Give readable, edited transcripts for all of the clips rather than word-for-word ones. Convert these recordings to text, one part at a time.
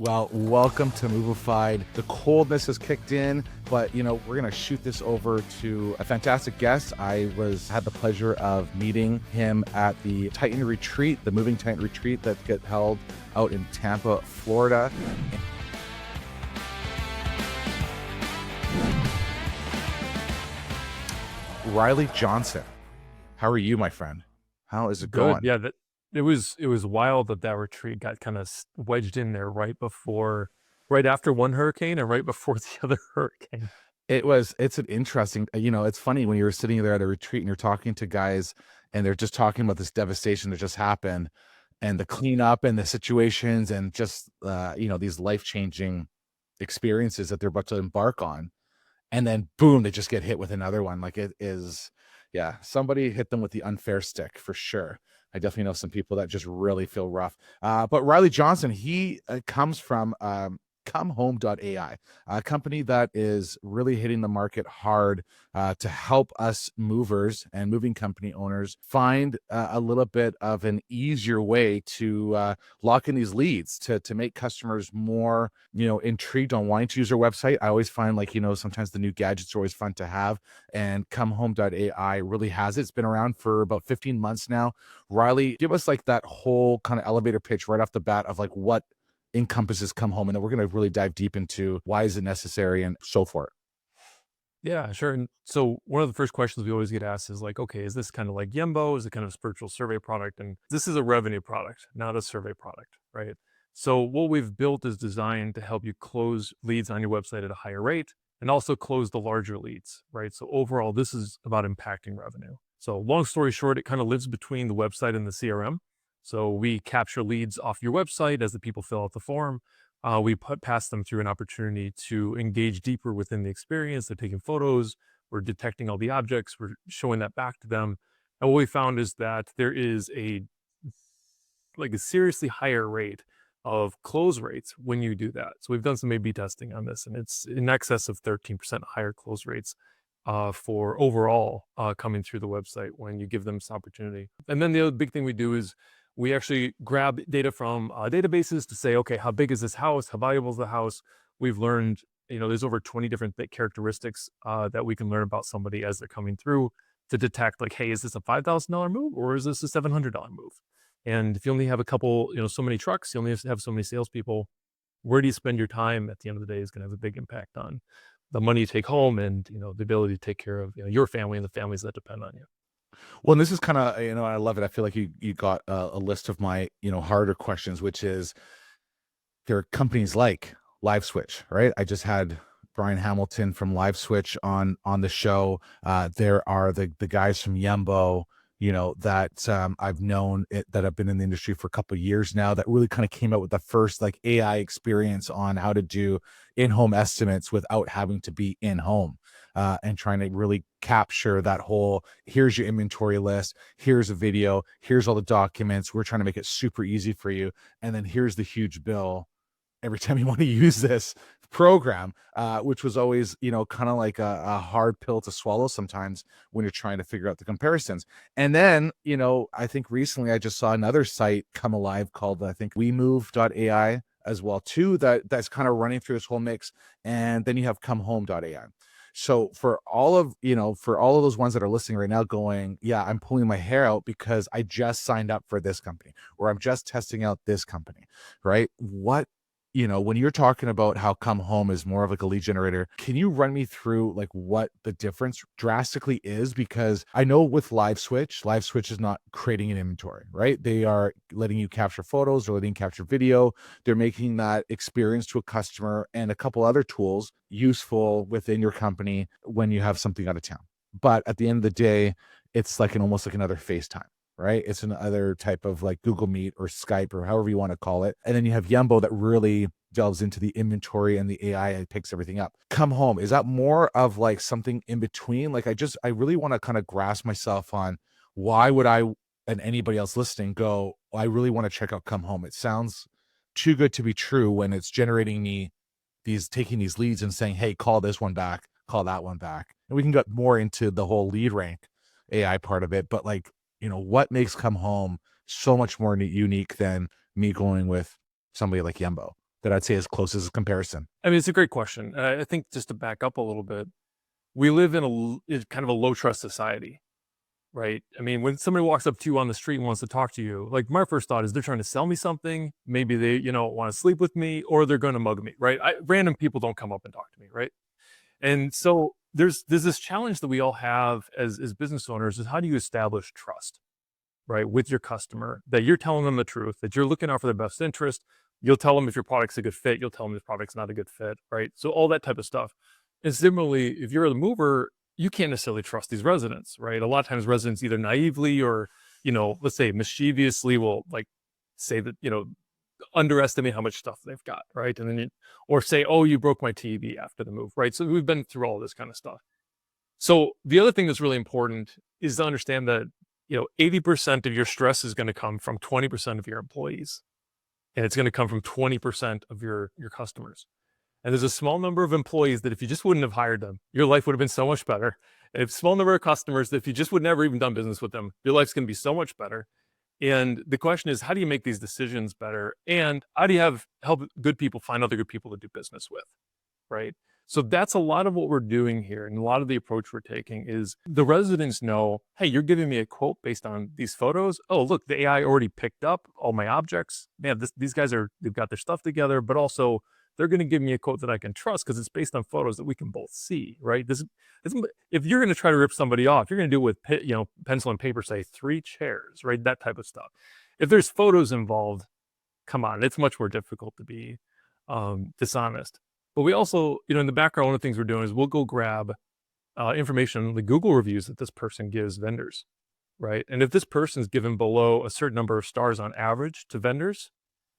Well, welcome to Movified. The coldness has kicked in, but we're going to shoot this over to a fantastic guest. I had the pleasure of meeting him at the Titan Retreat, the Moving Titan Retreat that gets held out in Tampa, Florida. Riley Johnson, how are you, my friend? How is it going? Good. Yeah, it was wild that retreat got kind of wedged in there right after one hurricane and right before the other hurricane. It's an interesting, it's funny when you're sitting there at a retreat and you're talking to guys and they're just talking about this devastation that just happened and the cleanup and the situations and just, these life-changing experiences that they're about to embark on. And then boom, they just get hit with another one. Like it is, yeah, somebody hit them with the unfair stick for sure. I definitely know some people that just really feel rough. But Riley Johnson, he comes from ComeHome.ai, a company that is really hitting the market hard to help us movers and moving company owners find a little bit of an easier way to lock in these leads to make customers more, intrigued on wanting to use their website. I always find sometimes the new gadgets are always fun to have, and ComeHome.ai really has it. It's been around for about 15 months now. Riley, give us like that whole kind of elevator pitch right off the bat of like what encompasses Come Home, and then we're going to really dive deep into why is it necessary and so forth. Yeah, sure. And so one of the first questions we always get asked is like, okay, is this kind of like Yembo? Is it kind of a spiritual survey product? And this is a revenue product, not a survey product, right? So what we've built is designed to help you close leads on your website at a higher rate and also close the larger leads, right? So overall, this is about impacting revenue. So long story short, it kind of lives between the website and the CRM. So we capture leads off your website as the people fill out the form. We pass them through an opportunity to engage deeper within the experience. They're taking photos, we're detecting all the objects, we're showing that back to them. And what we found is that there is a seriously higher rate of close rates when you do that. So we've done some A/B testing on this, and it's in excess of 13% higher close rates for overall coming through the website when you give them this opportunity. And then the other big thing we do is we actually grab data from databases to say, okay, how big is this house? How valuable is the house? We've learned, there's over 20 different characteristics that we can learn about somebody as they're coming through to detect like, hey, is this a $5,000 move or is this a $700 move? And if you only have a couple, so many trucks, you only have so many salespeople, where do you spend your time at the end of the day is going to have a big impact on the money you take home and, the ability to take care of your family and the families that depend on you. Well, and this is kind of, I love it. I feel like you got a list of my, harder questions, which is there are companies like LiveSwitch, right? I just had Brian Hamilton from LiveSwitch on the show. There are the guys from Yembo, that I've known that have been in the industry for a couple of years now that really kind of came out with the first like AI experience on how to do in-home estimates without having to be in-home. And trying to really capture that whole, here's your inventory list, here's a video, here's all the documents. We're trying to make it super easy for you. And then here's the huge bill every time you want to use this program, which was always, kind of like a hard pill to swallow sometimes when you're trying to figure out the comparisons. And then, I think recently I just saw another site come alive called, I think, WeMove.ai as well, too, that's kind of running through this whole mix. And then you have ComeHome.ai. So for all of those ones that are listening right now going, yeah, I'm pulling my hair out because I just signed up for this company or I'm just testing out this company, right? When you're talking about how Come Home is more of like a lead generator, can you run me through like what the difference drastically is? Because I know with LiveSwitch is not creating an inventory, right? They are letting you capture photos, they're letting you capture video, they're making that experience to a customer and a couple other tools useful within your company when you have something out of town. But at the end of the day, it's like almost like another FaceTime. Right? It's another type of like Google Meet or Skype or however you want to call it. And then you have Yembo that really delves into the inventory and the AI and picks everything up. Come Home, is that more of like something in between? Like I really want to kind of grasp myself on why would I and anybody else listening go, I really want to check out Come Home. It sounds too good to be true when it's generating me taking these leads and saying, hey, call this one back, call that one back. And we can get more into the whole lead rank AI part of it, but like, what makes Come Home so much more unique than me going with somebody like Yembo? that I'd say is closest comparison? I mean, it's a great question. I think just to back up a little bit, we live in it's kind of a low trust society, right? I mean, when somebody walks up to you on the street and wants to talk to you, like my first thought is they're trying to sell me something. Maybe they, want to sleep with me, or they're going to mug me, right? Random people don't come up and talk to me, right? And so there's this challenge that we all have as business owners is how do you establish trust, right, with your customer, that you're telling them the truth, that you're looking out for their best interest. You'll tell them if your product's a good fit. You'll tell them if product's not a good fit, right? So all that type of stuff. And similarly, if you're the mover, you can't necessarily trust these residents, right? A lot of times residents either naively or, let's say mischievously will like say that, underestimate how much stuff they've got, right? And then or say, oh, you broke my TV after the move, right? So we've been through all this kind of stuff. So the other thing that's really important is to understand that, 80% of your stress is going to come from 20% of your employees, and it's going to come from 20% of your customers. And there's a small number of employees that if you just wouldn't have hired them, your life would have been so much better. And a small number of customers that if you just would never even done business with them, your life's going to be so much better. And the question is, how do you make these decisions better? And how do you help good people find other good people to do business with, right? So that's a lot of what we're doing here. And a lot of the approach we're taking is the residents know, hey, you're giving me a quote based on these photos. Oh, look, the AI already picked up all my objects. Man, these guys they've got their stuff together, but also they're going to give me a quote that I can trust because it's based on photos that we can both see, right? If you're going to try to rip somebody off, you're going to do it with, pencil and paper, say 3 chairs, right? That type of stuff. If there's photos involved, come on, it's much more difficult to be dishonest. But we also, in the background, one of the things we're doing is we'll go grab information, the Google reviews that this person gives vendors, right? And if this person's given below a certain number of stars on average to vendors,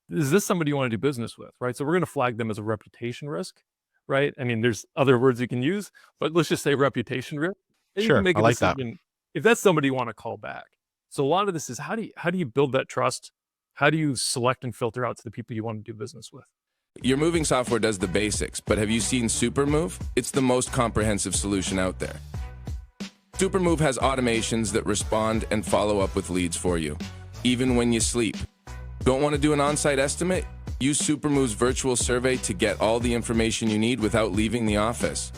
is this somebody you want to do business with, right? So we're going to flag them as a reputation risk, right? I mean, there's other words you can use, but let's just say reputation risk. And you can Sure, make I a like that. decision if that's somebody you want to call back. So a lot of this is how do you build that trust? How do you select and filter out to the people you want to do business with? Your moving software does the basics, but have you seen SuperMove? It's the most comprehensive solution out there. SuperMove has automations that respond and follow up with leads for you, even when you sleep. Don't want to do an on-site estimate? Use SuperMove's virtual survey to get all the information you need without leaving the office.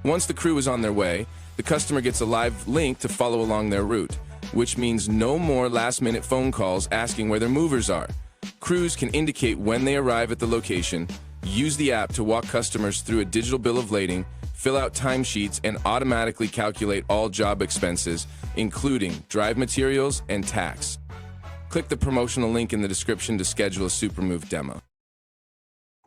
Once the crew is on their way, the customer gets a live link to follow along their route, which means no more last-minute phone calls asking where their movers are. Crews can indicate when they arrive at the location, use the app to walk customers through a digital bill of lading, fill out timesheets, and automatically calculate all job expenses, including drive materials and tax. Click the promotional link in the description to schedule a SuperMove demo.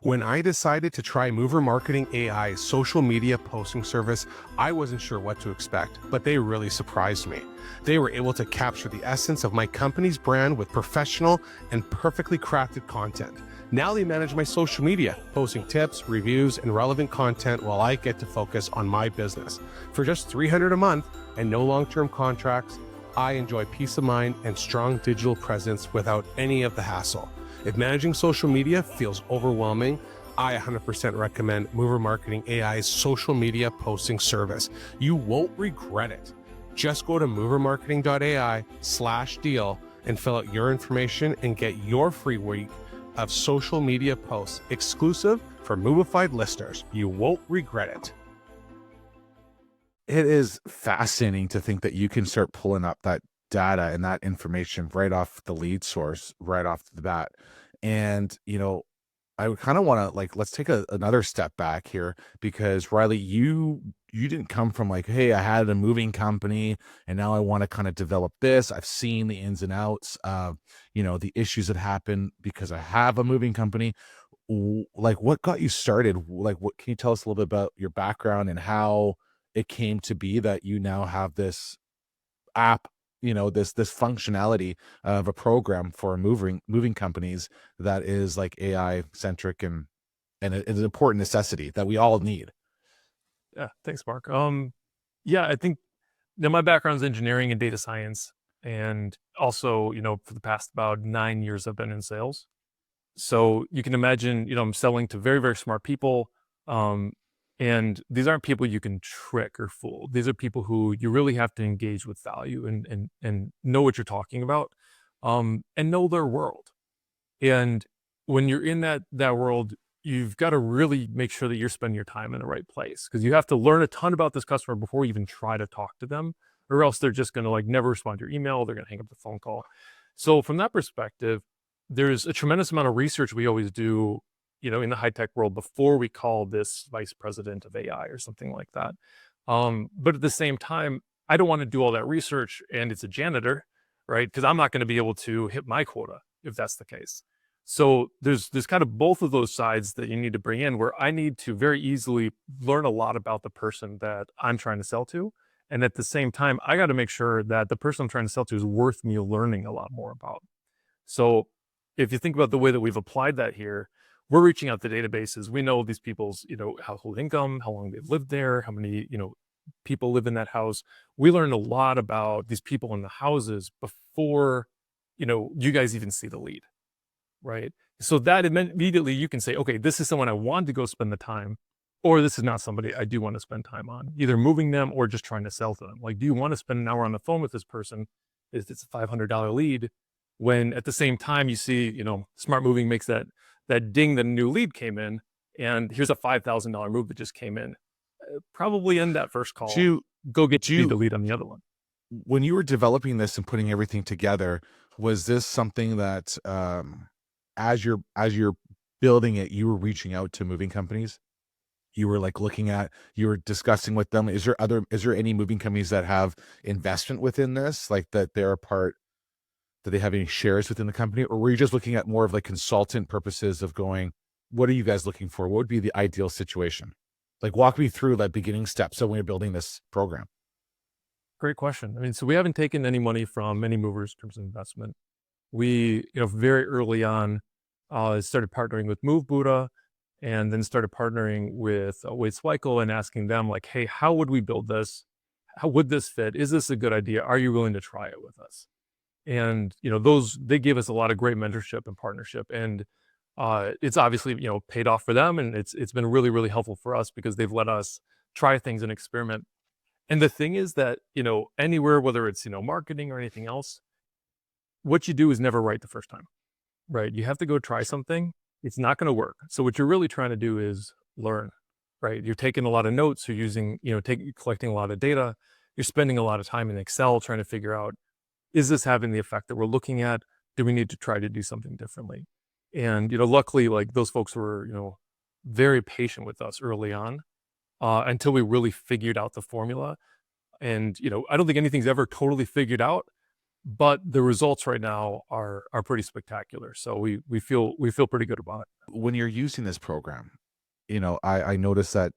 When I decided to try Mover Marketing AI's social media posting service, I wasn't sure what to expect, but they really surprised me. They were able to capture the essence of my company's brand with professional and perfectly crafted content. Now they manage my social media, posting tips, reviews, and relevant content while I get to focus on my business. For just $300 a month and no long-term contracts, I enjoy peace of mind and strong digital presence without any of the hassle. If managing social media feels overwhelming, I 100% recommend Mover Marketing AI's social media posting service. You won't regret it. Just go to movermarketing.ai/deal and fill out your information and get your free week of social media posts exclusive for Movified listeners. You won't regret it. It is fascinating to think that you can start pulling up that data and that information right off the lead source, right off the bat. And, I would kind of want to let's take another step back here, because Riley, you didn't come from hey, I had a moving company and now I want to kind of develop this. I've seen the ins and outs of, the issues that happen because I have a moving company. What got you started? What can you tell us a little bit about your background and how it came to be that you now have this app, this functionality of a program for moving companies that is AI centric and it's an important necessity that we all need. Yeah, thanks, Mark. Yeah, I think my background is engineering and data science, and also, for the past about 9 years, I've been in sales. So you can imagine, I'm selling to very, very smart people. And these aren't people you can trick or fool. These are people who you really have to engage with value and know what you're talking about, and know their world. And when you're in that world, you've got to really make sure that you're spending your time in the right place, because you have to learn a ton about this customer before you even try to talk to them, or else they're just going to like never respond to your email. They're going to hang up the phone call. So from that perspective, there's a tremendous amount of research we always do, in the high tech world before we call this vice president of AI or something like that. But at the same time, I don't want to do all that research and it's a janitor, right? Because I'm not going to be able to hit my quota if that's the case. So there's kind of both of those sides that you need to bring in, where I need to very easily learn a lot about the person that I'm trying to sell to. And at the same time, I got to make sure that the person I'm trying to sell to is worth me learning a lot more about. So if you think about the way that we've applied that here, we're reaching out to databases. We know these people's, household income, how long they've lived there, how many, people live in that house. We learned a lot about these people in the houses before, you guys even see the lead, right? So that immediately you can say, okay, this is someone I want to go spend the time, or this is not somebody I do want to spend time on, either moving them or just trying to sell to them. Like, do you want to spend an hour on the phone with this person? It's a $500 lead, when at the same time you see, Smart Moving makes that ding that a new lead came in, and here's a $5,000 move that just came in. Probably end that first call. Go get the lead on the other one. When you were developing this and putting everything together, was this something that as you're building it, you were reaching out to moving companies? You were like you were discussing with them. Is there any moving companies that have investment within this, like that they're a part? Do they have any shares within the company, or were you just looking at more of like consultant purposes of going, what are you guys looking for? What would be the ideal situation? Like, walk me through that beginning step. So when you're building this program. Great question. I mean, so we haven't taken any money from any movers in terms of investment. We, very early on, started partnering with Move Buddha, and then started partnering with Wade Sweikel and asking them like, hey, how would we build this? How would this fit? Is this a good idea? Are you willing to try it with us? And, they gave us a lot of great mentorship and partnership, and it's obviously, paid off for them. And it's been really, really helpful for us, because they've let us try things and experiment. And the thing is that, anywhere, whether it's, marketing or anything else, what you do is never right the first time, right? You have to go try something. It's not going to work. So what you're really trying to do is learn, right? You're taking a lot of notes. You're using, collecting a lot of data. You're spending a lot of time in Excel trying to figure out, is this having the effect that we're looking at? Do we need to try to do something differently? And, luckily, like, those folks were, very patient with us early on, until we really figured out the formula. And, I don't think anything's ever totally figured out, but the results right now are pretty spectacular. So we feel pretty good about it. When you're using this program, I noticed that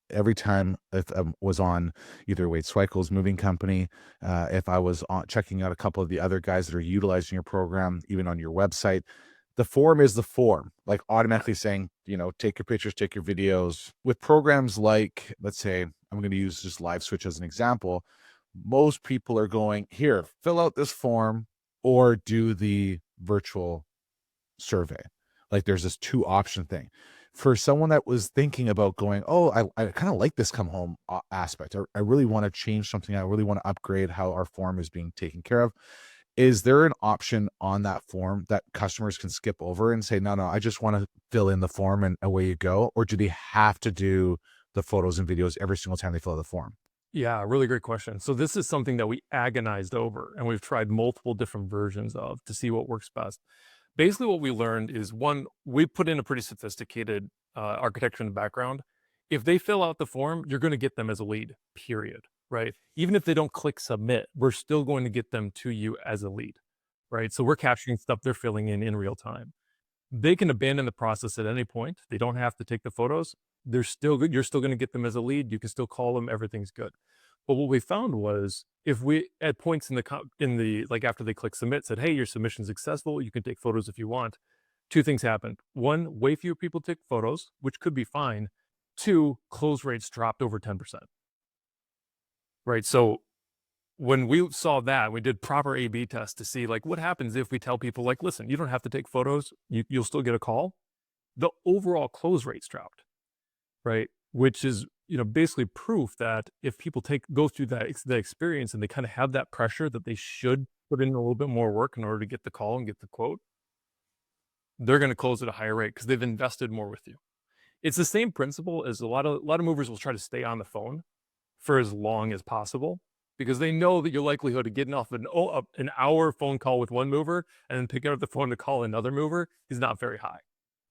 every time if I was on either Wade Sweikel's moving company, if I was checking out a couple of the other guys that are utilizing your program, even on your website, the form is the form, like automatically saying, take your pictures, take your videos. With programs like, let's say, I'm going to use just LiveSwitch as an example. Most people are going, here, fill out this form or do the virtual survey. Like, there's this 2-option thing. For someone that was thinking about going, oh, I kind of like this come home aspect. I really want to change something. I really want to upgrade how our form is being taken care of. Is there an option on that form that customers can skip over and say, no, I just want to fill in the form and away you go? Or do they have to do the photos and videos every single time they fill out the form? Yeah, really great question. So this is something that we agonized over, and we've tried multiple different versions of to see what works best. Basically, what we learned is, one, we put in a pretty sophisticated architecture in the background. If they fill out the form, you're going to get them as a lead, period, right? Even if they don't click submit, we're still going to get them to you as a lead, right? So we're capturing stuff they're filling in real time. They can abandon the process at any point. They don't have to take the photos. They're still good. You're still going to get them as a lead. You can still call them. Everything's good. But what we found was, if we at points in the like after they click submit said, hey, your submission's successful, you can take photos if you want, 2 things happened. 1, way fewer people take photos, which could be fine. 2, close rates dropped over 10%. Right. So when we saw that, we did proper A/B tests to see, like, what happens if we tell people, like, listen, you don't have to take photos, you'll still get a call. The overall close rates dropped, right? Which is, basically proof that if people go through that experience and they kind of have that pressure that they should put in a little bit more work in order to get the call and get the quote, they're going to close at a higher rate because they've invested more with you. It's the same principle as a lot of movers will try to stay on the phone for as long as possible because they know that your likelihood of getting off an hour phone call with one mover and then picking up the phone to call another mover is not very high,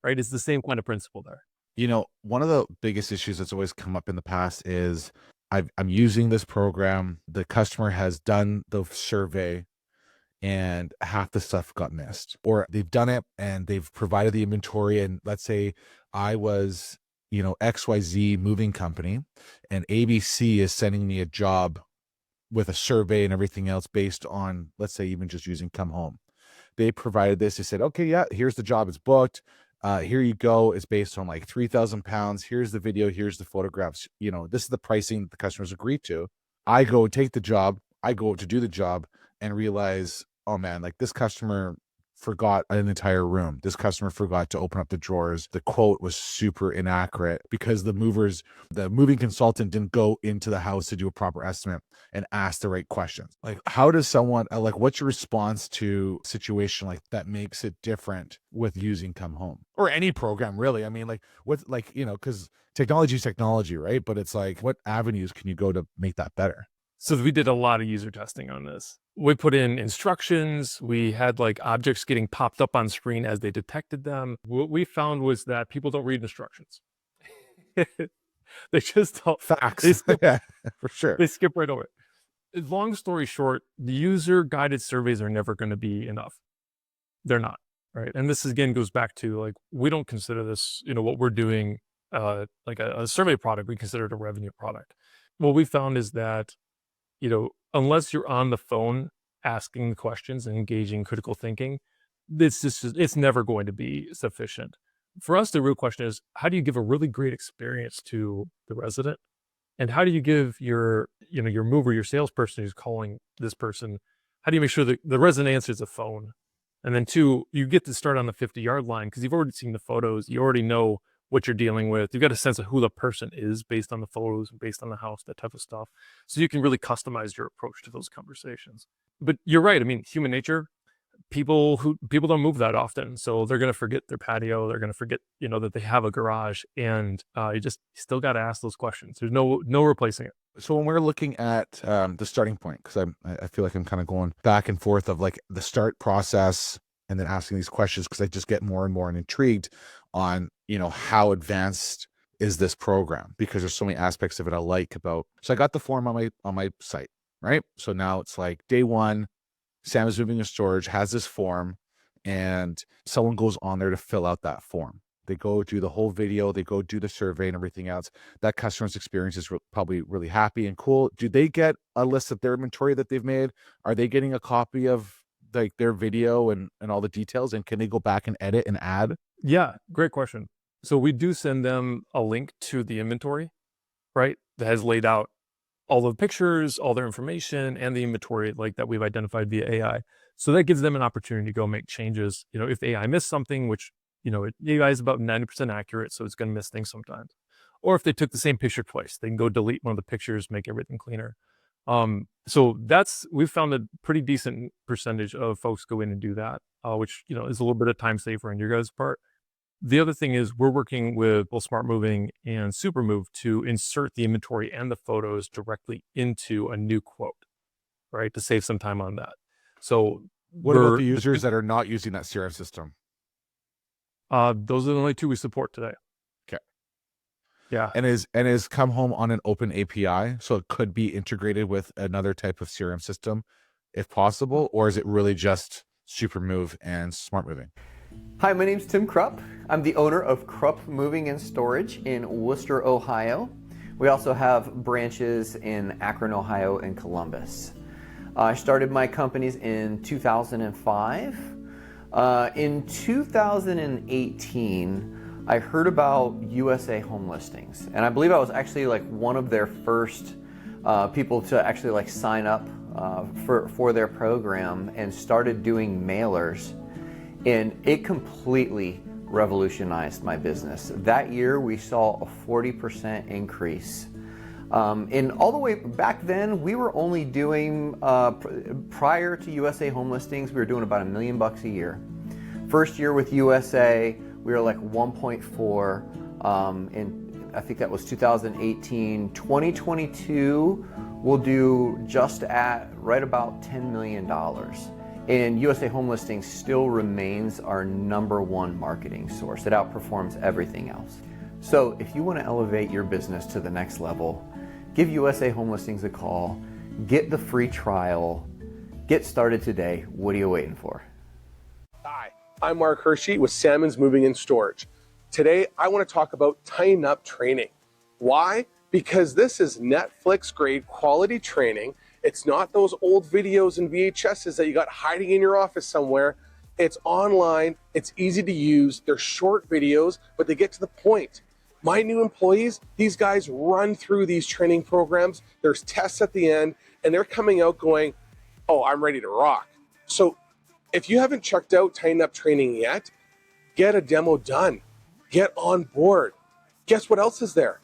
right? It's the same kind of principle there. You know, one of the biggest issues that's always come up in the past is I'm using this program. The customer has done the survey and half the stuff got missed, or they've done it and they've provided the inventory. And let's say I was, XYZ moving company and ABC is sending me a job with a survey and everything else based on, let's say, even just using Come Home. They provided this. They said, okay, yeah, here's the job. It's booked. Here you go. It's based on like 3,000 pounds. Here's the video. Here's the photographs. This is the pricing the customers agreed to. I go take the job. I go to do the job and realize, oh man, like this customer forgot an entire room. This customer forgot to open up the drawers. The quote was super inaccurate because the moving consultant didn't go into the house to do a proper estimate and ask the right questions. Like, how does someone, what's your response to a situation like that makes it different with using Come Home or any program really? I mean, because technology is technology, right? But it's like, what avenues can you go to make that better? So we did a lot of user testing on this. We put in instructions. We had like objects getting popped up on screen as they detected them. What we found was that people don't read instructions. They just don't. Facts. Yeah, for sure. They skip right over it. Long story short, the user-guided surveys are never going to be enough. They're not, right? And this again goes back to like, we don't consider this, what we're doing like a survey product. We consider it a revenue product. What we found is that unless you're on the phone asking the questions and engaging critical thinking, it's never going to be sufficient. For us, the real question is, how do you give a really great experience to the resident? And how do you give your mover, your salesperson who's calling this person, how do you make sure that the resident answers the phone? And then two, you get to start on the 50-yard line because you've already seen the photos. You already know what you're dealing with. You've got a sense of who the person is based on the photos and based on the house, that type of stuff. So you can really customize your approach to those conversations. But you're right. I mean, human nature, people don't move that often. So they're going to forget their patio. They're going to forget, that they have a garage, and you still got to ask those questions. There's no replacing it. So when we're looking at the starting point, because I feel like I'm kind of going back and forth of like the start process and then asking these questions, because I just get more and more intrigued on, how advanced is this program, because there's so many aspects of it I like about. So I got the form on my site, right? So now it's like day one, Sam is moving to storage, has this form, and someone goes on there to fill out that form. They go do the whole video, they go do the survey and everything else. That customer's experience is probably really happy and cool. Do they get a list of their inventory that they've made? Are they getting a copy of like their video and all the details? And can they go back and edit and add? Yeah, great question. So we do send them a link to the inventory, right? That has laid out all the pictures, all their information, and the inventory like that we've identified via AI. So that gives them an opportunity to go make changes. If AI missed something, which, AI is about 90% accurate, so it's going to miss things sometimes. Or if they took the same picture twice, they can go delete one of the pictures, make everything cleaner. So we've found a pretty decent percentage of folks go in and do that, which, is a little bit of time saver on your guys' part. The other thing is we're working with both Smart Moving and SuperMove to insert the inventory and the photos directly into a new quote, right? To save some time on that. So what about the users that are not using that CRM system? Those are the only two we support today. Okay. Yeah. And is Come Home on an open API, so it could be integrated with another type of CRM system if possible, or is it really just SuperMove and Smart Moving? Hi, my name's Tim Krupp. I'm the owner of Krupp Moving and Storage in Worcester, Ohio. We also have branches in Akron, Ohio, and Columbus. I started my companies in 2005. In 2018, I heard about USA Home Listings, and I believe I was actually like one of their first people to actually like sign up for their program, and started doing mailers. And it completely revolutionized my business. That year, we saw a 40% increase. And all the way back then, we were only doing, prior to USA Home Listings, we were doing about $1 million a year. First year with USA, we were like 1.4. I think that was 2018. 2022, we'll do just at right about $10 million. And USA Home Listings still remains our #1 marketing source. It outperforms everything else. So if you want to elevate your business to the next level, give USA Home Listings a call, get the free trial, get started today. What are you waiting for? Hi, I'm Mark Hirschi with Salmon's Moving and Storage. Today, I want to talk about TitanUp training. Why? Because this is Netflix grade quality training. It's not those old videos and VHSs that you got hiding in your office somewhere. It's online, it's easy to use, they're short videos, but they get to the point. My new employees, these guys run through these training programs, there's tests at the end, and they're coming out going, oh, I'm ready to rock. So if you haven't checked out TitanUp training yet, get a demo done. Get on board. Guess what else is there?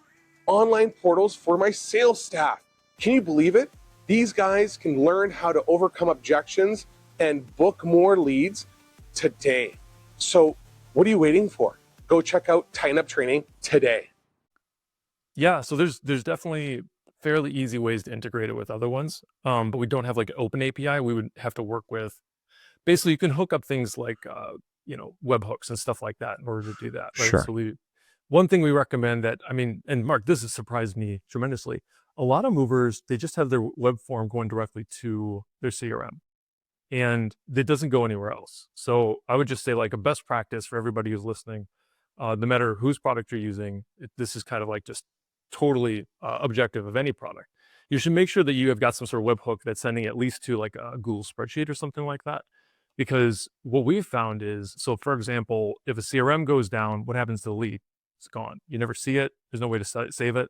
Online portals for my sales staff. Can you believe it? These guys can learn how to overcome objections and book more leads today. So what are you waiting for? Go check out TitanUp training today. Yeah, so there's definitely fairly easy ways to integrate it with other ones, but we don't have like an open API. We would have to work with, basically you can hook up things like webhooks and stuff like that in order to do that, right? Sure. So one thing we recommend that, and Mark, this has surprised me tremendously. A lot of movers, they just have their web form going directly to their CRM, and it doesn't go anywhere else. So I would just say, like, a best practice for everybody who's listening, no matter whose product you're using, this is kind of like just totally objective of any product. You should make sure that you have got some sort of webhook that's sending at least to like a Google spreadsheet or something like that. Because what we've found is, so for example, if a CRM goes down, what happens to the lead? It's gone. You never see it. There's no way to save it.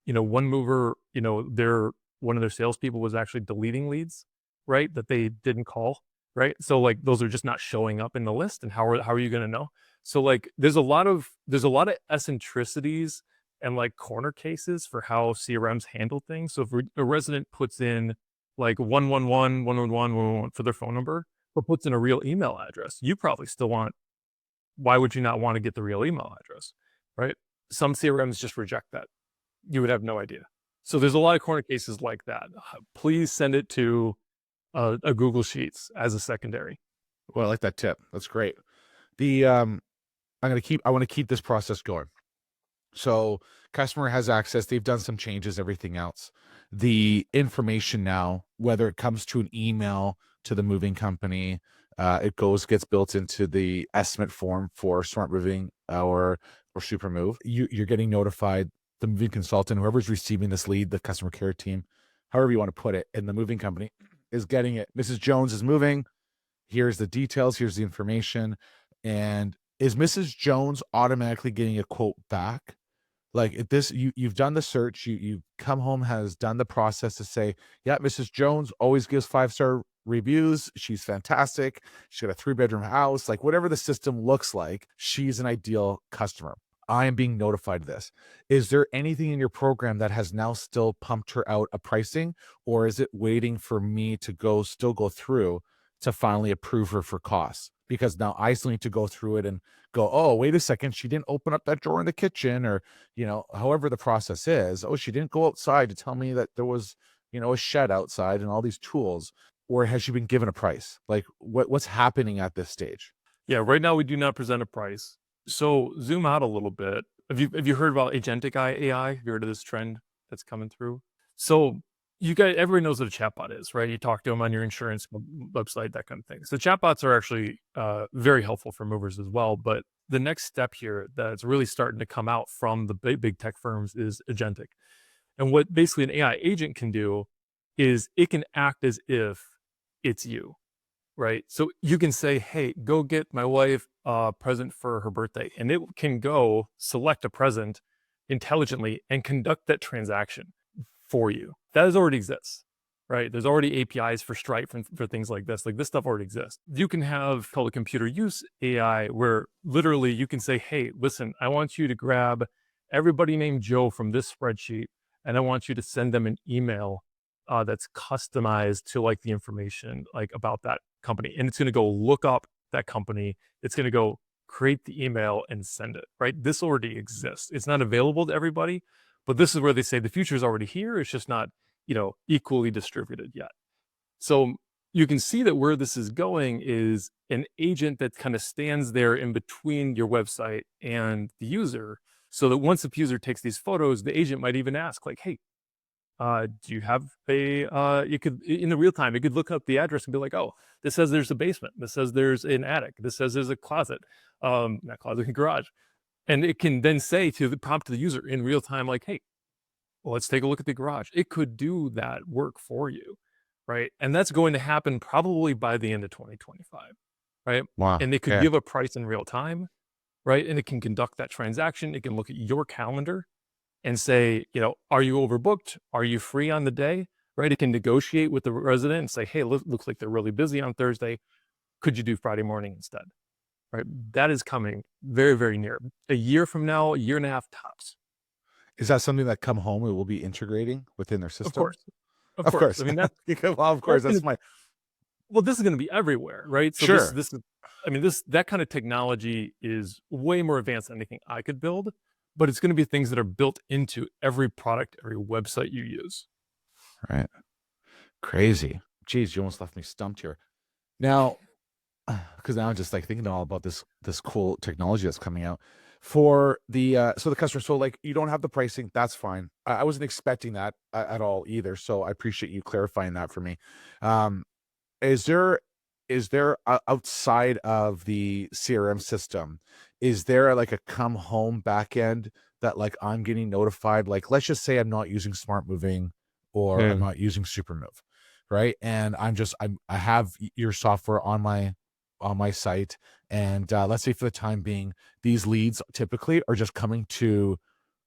One mover, one of their salespeople was actually deleting leads, right? That they didn't call, right? So like those are just not showing up in the list. And how are you going to know? So like there's a lot of eccentricities and like corner cases for how CRMs handle things. So if a resident puts in like 111 for their phone number, but puts in a real email address, you probably still why would you not want to get the real email address, right? Some CRMs just reject that. You would have no idea. So there's a lot of corner cases like that. Please send it to a Google Sheets as a secondary. Well, I like that tip. That's great. I want to keep this process going. So customer has access. They've done some changes, everything else. The information now, whether it comes to an email to the moving company, it gets built into the estimate form for Smart Moving or SuperMove. You're getting notified. The moving consultant, whoever's receiving this lead, the customer care team, however you want to put it, and the moving company is getting it. Mrs. Jones is moving. Here's the details. Here's the information. And is Mrs. Jones automatically getting a quote back? Like this, you've done the search. ComeHome has done the process to say, yeah, Mrs. Jones always gives 5-star reviews. She's fantastic. She's got a 3-bedroom house. Like whatever the system looks like, she's an ideal customer. I am being notified of this. Is there anything in your program that has now still pumped her out a pricing, or is it waiting for me to still go through to finally approve her for costs? Because now I still need to go through it and go, oh, wait a second, she didn't open up that drawer in the kitchen, or, however the process is. Oh, she didn't go outside to tell me that there was, a shed outside and all these tools. Or has she been given a price? Like what's happening at this stage? Yeah, right now we do not present a price. So zoom out a little bit. Have you heard about agentic AI? Have you heard of this trend that's coming through? So everybody knows what a chatbot is, right? You talk to them on your insurance website, that kind of thing. So chatbots are actually very helpful for movers as well. But the next step here that's really starting to come out from the big tech firms is agentic. And what basically an AI agent can do is it can act as if it's you, right? So you can say, hey, go get my wife a present for her birthday. And it can go select a present intelligently and conduct that transaction for you. That already exists, right? There's already APIs for Stripe and for things like this. Like this stuff already exists. You can have called a computer use AI where literally you can say, hey, listen, I want you to grab everybody named Joe from this spreadsheet, and I want you to send them an email that's customized to like the information like about that company. And it's going to go look up that company. It's going to go create the email and send it, right? This already exists. It's not available to everybody, but this is where they say the future is already here. It's just not, equally distributed yet. So you can see that where this is going is an agent that kind of stands there in between your website and the user, so that once the user takes these photos, the agent might even ask like, hey, do you have you could, in the real time, you could look up the address and be like, oh, this says there's a basement. This says there's an attic. This says there's a closet, not closet, garage. And it can then say prompt to the user in real time, like, hey, well, let's take a look at the garage. It could do that work for you, right? And that's going to happen probably by the end of 2025, right? Wow. And they could Okay. give a price in real time, right? And it can conduct that transaction. It can look at your calendar and say, are you overbooked? Are you free on the day, right? It can negotiate with the resident and say, hey, looks like they're really busy on Thursday. Could you do Friday morning instead, right? That is coming very, very near. A year from now, a year and a half tops. Is that something that Come Home will be integrating within their system? Of course. Of course. I mean, that's well, of course. That's my. well, this is going to be everywhere, right? So Sure. that kind of technology is way more advanced than anything I could build, but it's going to be things that are built into every product, every website you use. Right. Crazy. Jeez, you almost left me stumped here. Now, because now I'm just like thinking all about this cool technology that's coming out for the so the customer. So like you don't have the pricing, that's fine. I wasn't expecting that at all either. So I appreciate you clarifying that for me. Is there outside of the CRM system, is there like a Come Home backend that like I'm getting notified? Like let's just say I'm not using Smart Moving or I'm not using SuperMove, right? And I have your software on my site, and let's say for the time being, these leads typically are just coming to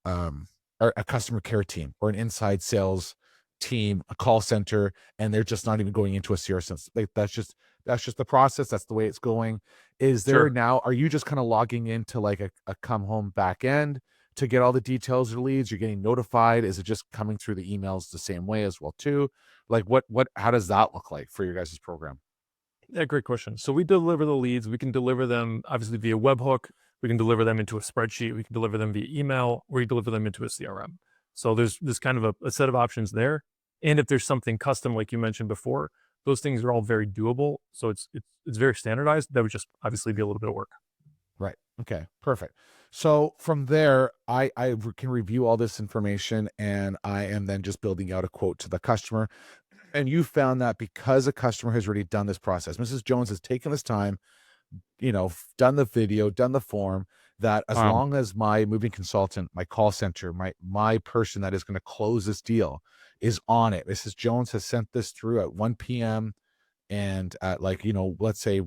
a customer care team or an inside sales team, a call center, and they're just not even going into a CRM. Like that's just the process. That's the way it's going. Is there Sure. now? Are you just kind of logging into like a Come Home back end to get all the details or leads? You're getting notified. Is it just coming through the emails the same way as well too? Like how does that look like for your guys' program? Yeah, great question. So we deliver the leads. We can deliver them obviously via webhook. We can deliver them into a spreadsheet. We can deliver them via email, or we deliver them into a CRM. So there's kind of a set of options there. And if there's something custom, like you mentioned before, those things are all very doable. So it's very standardized. That would just obviously be a little bit of work. Right. Okay. Perfect. So from there, I can review all this information, and I am then just building out a quote to the customer. And you found that because a customer has already done this process, Mrs. Jones has taken this time, done the video, done the form, that as long as my moving consultant, my call center, my person that is going to close this deal is on it. Mrs. Jones has sent this through at 1 p.m. and at let's say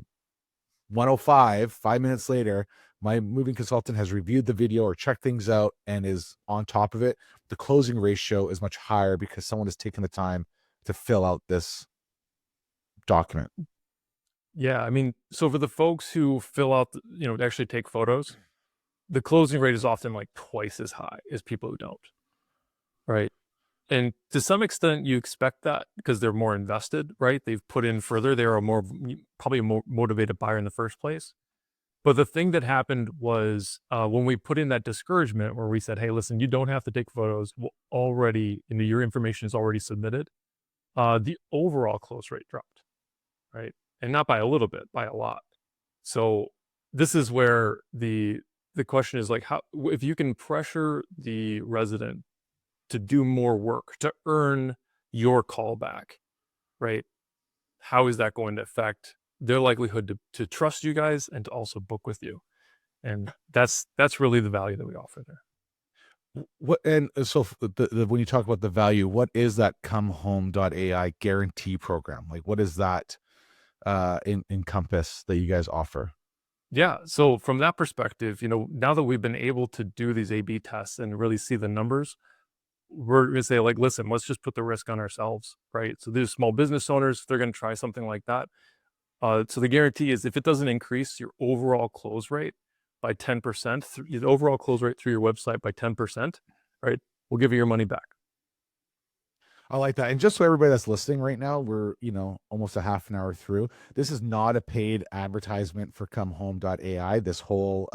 1:05, 5 minutes later, my moving consultant has reviewed the video or checked things out and is on top of it. The closing ratio is much higher because someone has taken the time to fill out this document. Yeah, I mean, so for the folks who fill out, actually take photos, the closing rate is often like twice as high as people who don't, right? And to some extent, you expect that because they're more invested, right? They've put in further. They're probably a more motivated buyer in the first place. But the thing that happened was when we put in that discouragement where we said, hey, listen, you don't have to take photos. Your information is already submitted. The overall close rate dropped, right? And not by a little bit, by a lot. So this is where the question is like, how, if you can pressure the resident to do more work, to earn your callback, right? How is that going to affect their likelihood to trust you guys and to also book with you? And that's really the value that we offer there. What and so when you talk about the value, what is that ComeHome.ai guarantee program? Like, what is that encompass that you guys offer? Yeah. So from that perspective, now that we've been able to do these A/B tests and really see the numbers, we're going to say like, listen, let's just put the risk on ourselves, right? So these small business owners, they're going to try something like that. So the guarantee is if it doesn't increase your overall close rate by 10%, the overall close rate through your website by 10%, right? We'll give you your money back. I like that. And just so everybody that's listening right now, we're, almost a half an hour through. This is not a paid advertisement for ComeHome.ai. This whole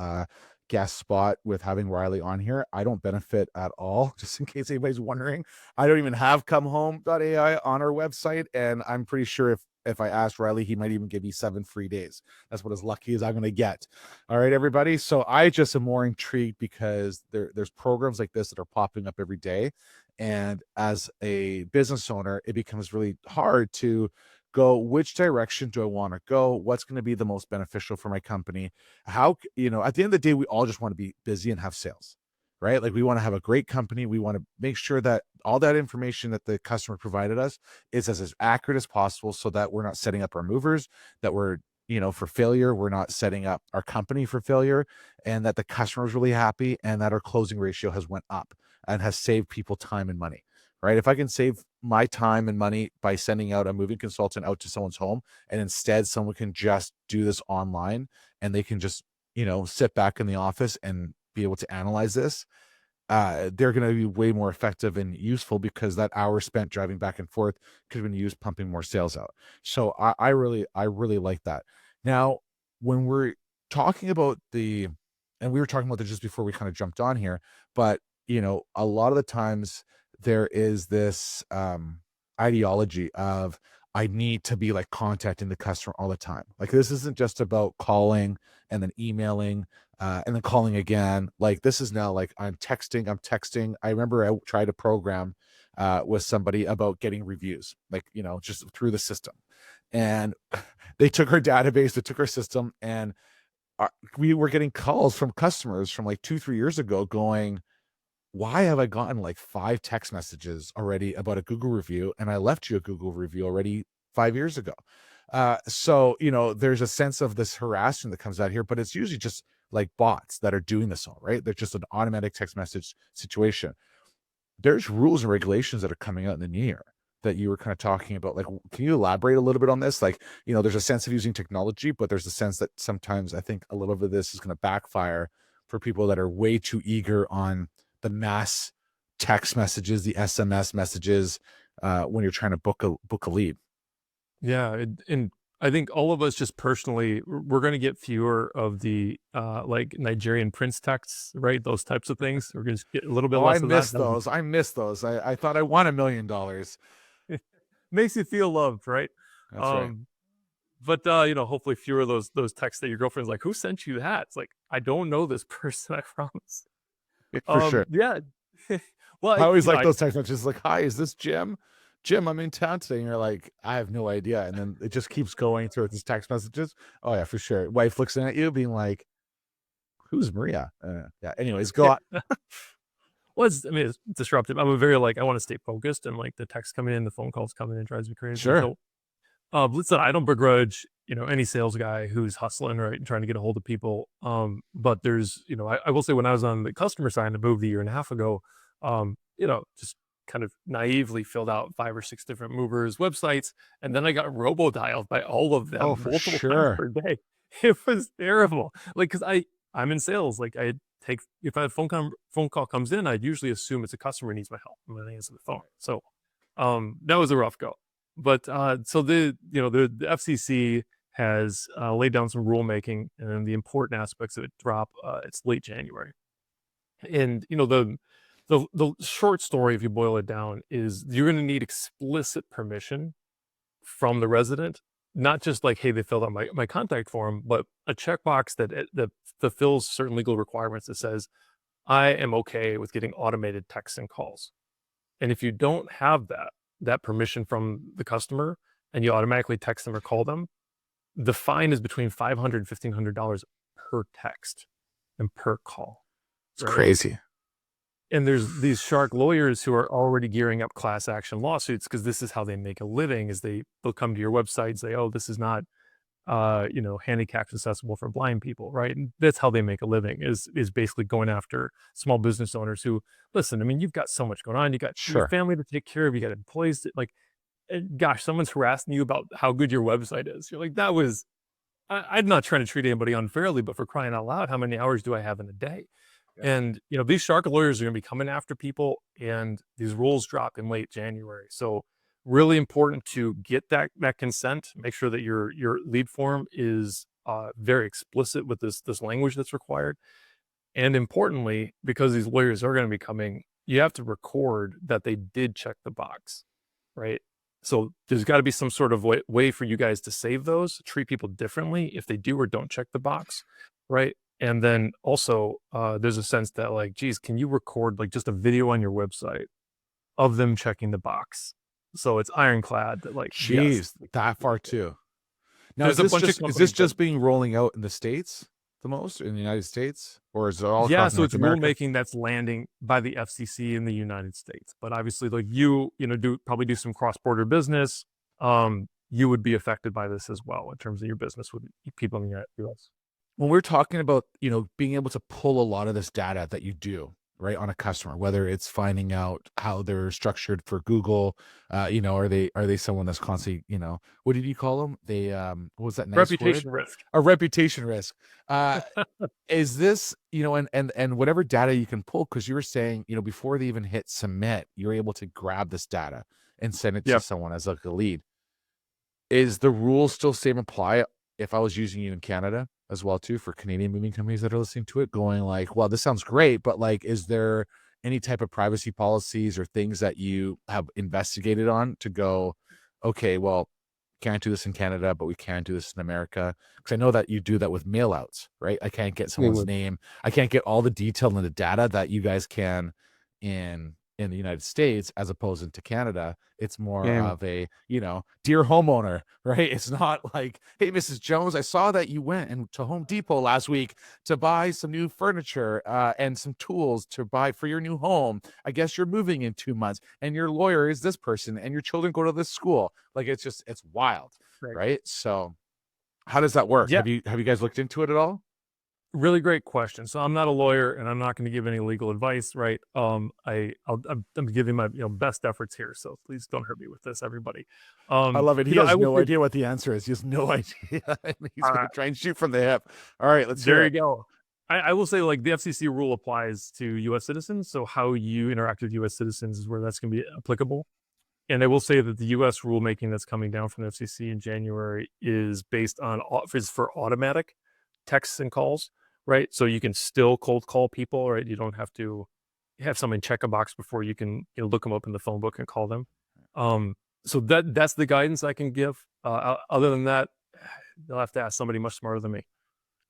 guest spot with having Riley on here, I don't benefit at all. Just in case anybody's wondering, I don't even have ComeHome.ai on our website. And I'm pretty sure if I asked Riley, he might even give me 7 free days. That's what as lucky as I'm going to get. All right, everybody. So I just am more intrigued because there's programs like this that are popping up every day. And as a business owner, it becomes really hard to go, which direction do I want to go? What's going to be the most beneficial for my company? How, at the end of the day, we all just want to be busy and have sales, right? Like we want to have a great company. We want to make sure that all that information that the customer provided us is as accurate as possible so that we're not setting up our movers, that we're, for failure, we're not setting up our company for failure, and that the customer is really happy and that our closing ratio has went up and has saved people time and money, right? If I can save my time and money by sending out a moving consultant out to someone's home, and instead someone can just do this online and they can just, sit back in the office and be able to analyze this, they're going to be way more effective and useful because that hour spent driving back and forth could have been used pumping more sales out. So I really like that. Now, when we're talking about and we were talking about this just before we kind of jumped on here, but a lot of the times there is this ideology of I need to be like contacting the customer all the time. Like this isn't just about calling and then emailing and then calling again. Like this is now like I'm texting. I remember I tried a program with somebody about getting reviews, like, just through the system. And they took our database, they took our system, and we were getting calls from customers from like 2-3 years ago going, why have I gotten like 5 text messages already about a Google review? And I left you a Google review already 5 years ago. So, there's a sense of this harassment that comes out here, but it's usually just like bots that are doing this all, right? They're just an automatic text message situation. There's rules and regulations that are coming out in the new year that you were kind of talking about. Like, can you elaborate a little bit on this? Like, there's a sense of using technology, but there's a sense that sometimes I think a little bit of this is going to backfire for people that are way too eager on the mass text messages, the SMS messages, when you're trying to book a lead. Yeah, and I think all of us just personally, we're going to get fewer of the like Nigerian prince texts, right? Those types of things. We're going to get a little bit less of that. I miss those. I thought I won $1 million. Makes you feel loved, right? That's right. But hopefully fewer of those texts that your girlfriend's like, who sent you that? It's like, I don't know this person, I promise. For sure. Yeah. Well, I always like those text messages like, hi, is this Jim? Jim, I'm in town today. And you're like, I have no idea. And then it just keeps going through these text messages. Oh yeah, for sure. Wife looks in at you being like, who's Maria? Yeah. Anyways, go on. Well, it's disruptive. I'm a very I want to stay focused, and like the text coming in, the phone calls coming in drives me crazy. Sure. So, listen, I don't begrudge, any sales guy who's hustling, right, and trying to get a hold of people. But there's, I will say when I was on the customer side, I moved a year and a half ago, just kind of naively filled out 5 or 6 different movers websites. And then I got robo-dialed by all of them multiple times per day. It was terrible. Like, cause I'm in sales. Like if a phone call comes in, I'd usually assume it's a customer who needs my help when I answer the phone. So, that was a rough go. But so the FCC has laid down some rulemaking, and the important aspects of it drop. It's late January, and the short story, if you boil it down, is you're going to need explicit permission from the resident, not just like, hey, they filled out my contact form, but a checkbox that fulfills certain legal requirements that says, I am okay with getting automated texts and calls. And if you don't have that permission from the customer and you automatically text them or call them, the fine is between $500 and $1,500 per text and per call. It's crazy. And there's these shark lawyers who are already gearing up class action lawsuits because this is how they make a living. Is they'll come to your website and say, oh, this is not handicapped accessible for blind people, right? And that's how they make a living, is basically going after small business owners who, listen, I mean, you've got so much going on. You got your family to take care of, you got employees to, like, gosh, someone's harassing you about how good your website is. You're like, I'm not trying to treat anybody unfairly, but for crying out loud, how many hours do I have in a day? And, these shark lawyers are going to be coming after people, and these rules drop in late January. So really important to get that consent, make sure that your lead form is very explicit with this language that's required. And importantly, because these lawyers are going to be coming, you have to record that they did check the box, right? So there's got to be some sort of way for you guys to save those, treat people differently if they do or don't check the box, right? And then also there's a sense that like, geez, can you record like just a video on your website of them checking the box? So it's ironclad that like, Jeez, yes, that far too. Now, there's is a bunch of this companies just being rolling out in the States the most, in the United States, or is it all yeah, across so North it's America? rulemaking that's landing by the FCC in the United States. But obviously, like you probably do some cross-border business. You would be affected by this as well in terms of your business with people in the U.S. When we're talking about, being able to pull a lot of this data that you do, right, on a customer, whether it's finding out how they're structured for Google, are they someone that's constantly, what did you call them? They, what was that nice Reputation word? risk. A reputation risk. Is this, and whatever data you can pull, because you were saying, before they even hit submit, you're able to grab this data and send it to someone as like a lead. Is the rule still same apply if I was using you in Canada as well too, for Canadian moving companies that are listening to it, going like, well, this sounds great, but like, is there any type of privacy policies or things that you have investigated on to go, okay, well, can't do this in Canada, but we can do this in America? Because I know that you do that with mail outs, right? I can't get someone's name. I can't get all the detail and the data that you guys can in the United States, as opposed to Canada. It's more of a, dear homeowner, right? It's not like, hey, Mrs. Jones, I saw that you went to Home Depot last week to buy some new furniture and some tools to buy for your new home. I guess you're moving in 2 months, and your lawyer is this person, and your children go to this school. Like, it's wild, right? So how does that work? Yeah. Have you guys looked into it at all? Really great question. So I'm not a lawyer, and I'm not going to give any legal advice, right? I'm giving my best efforts here, so please don't hurt me with this, everybody. I love it. He has no idea what the answer is. He has no idea. He's going to try and shoot from the hip. All right, let's hear it. There you go. I will say, like, the FCC rule applies to U.S. citizens, so how you interact with U.S. citizens is where that's going to be applicable. And I will say that the U.S. rulemaking that's coming down from the FCC in January is based on is for automatic texts and calls. Right. So you can still cold call people, right? You don't have to have someone check a box before you can look them up in the phone book and call them. So that's the guidance I can give. Other than that, they'll have to ask somebody much smarter than me.